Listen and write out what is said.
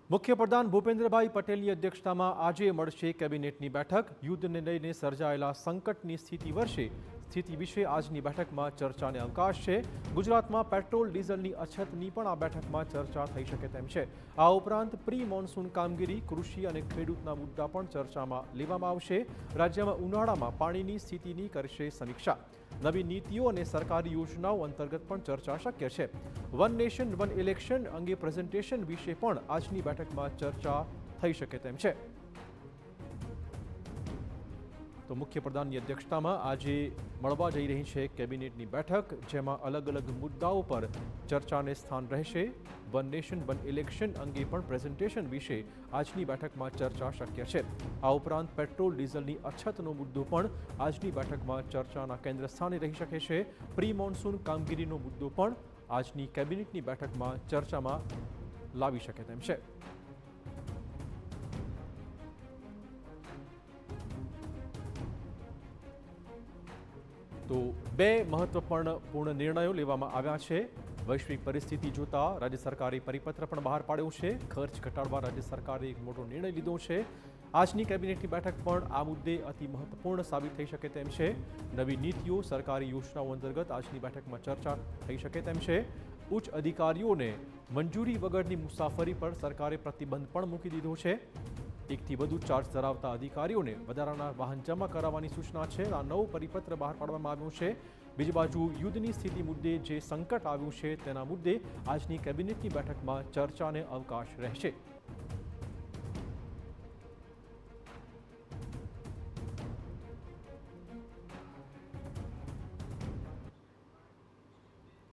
મુખ્યપ્રધાન ભૂપેન્દ્રભાઈ પટેલની અધ્યક્ષતામાં આજે મળશે કેબિનેટની બેઠક। યુદ્ધને લઈને સર્જાયેલા સંકટની સ્થિતિ વિશે આજની બેઠકમાં ચર્ચાને અવકાશ છે। ગુજરાતમાં પેટ્રોલ ડીઝલની અછતની પણ આ બેઠકમાં ચર્ચા થઈ શકે તેમ છે। આ ઉપરાંત પ્રી મોન્સૂન કામગીરી, કૃષિ અને ખેડૂતના મુદ્દા પણ ચર્ચામાં લેવામાં આવશે। રાજ્યમાં ઉનાળામાં પાણીની સ્થિતિની કરશે સમીક્ષા। નવી નીતિઓ અને સરકારી યોજનાઓ અંતર્ગત પણ ચર્ચા શક્ય છે। વન નેશન વન ઇલેક્શન અંગે પ્રેઝન્ટેશન વિશે પણ આજની બેઠકમાં ચર્ચા થઈ શકે તેમ છે। તો મુખ્યપ્રધાનની અધ્યક્ષતામાં આજે મળવા જઈ રહી છે કેબિનેટની બેઠક, જેમાં અલગ અલગ મુદ્દાઓ પર ચર્ચાને સ્થાન રહેશે। વન નેશન વન ઇલેક્શન અંગે પણ પ્રેઝન્ટેશન વિશે આજની બેઠકમાં ચર્ચા શક્ય છે। આ ઉપરાંત પેટ્રોલ ડીઝલની અછતનો મુદ્દો પણ આજની બેઠકમાં ચર્ચાના કેન્દ્ર સ્થાને રહી શકે છે। પ્રી મોન્સૂન કામગીરીનો મુદ્દો પણ આજની કેબિનેટની બેઠકમાં ચર્ચામાં લાવી શકે તેમ છે। તો બે મહત્વપૂર્ણ નિર્ણયો લેવામાં આવ્યા છે। વૈશ્વિક પરિસ્થિતિ જોતા રાજ્ય સરકારે પરિપત્ર પણ બહાર પાડ્યો છે। ખર્ચ ઘટાડવા રાજ્ય સરકારે એક મોટો નિર્ણય લીધો છે। આજની કેબિનેટની બેઠક પણ આ મુદ્દે અતિ મહત્વપૂર્ણ સાબિત થઈ શકે તેમ છે। નવી નીતિઓ, સરકારી યોજનાઓ અંતર્ગત આજની બેઠકમાં ચર્ચા થઈ શકે તેમ છે। ઉચ્ચ અધિકારીઓને મંજૂરી વગરની મુસાફરી પર સરકારે પ્રતિબંધ પણ મૂકી દીધો છે। એકથી વધુ ચાર્જ ધરાવતા અધિકારીઓને વધારાના વાહન જમા કરાવવાની સૂચના છે। આ નવો પરિપત્ર બહાર પાડવામાં આવ્યો છે। બીજી બાજુ યુદ્ધની સ્થિતિ મુદ્દે જે સંકટ આવ્યું છે તેના મુદ્દે આજની કેબિનેટની બેઠકમાં ચર્ચાને અવકાશ રહેશે।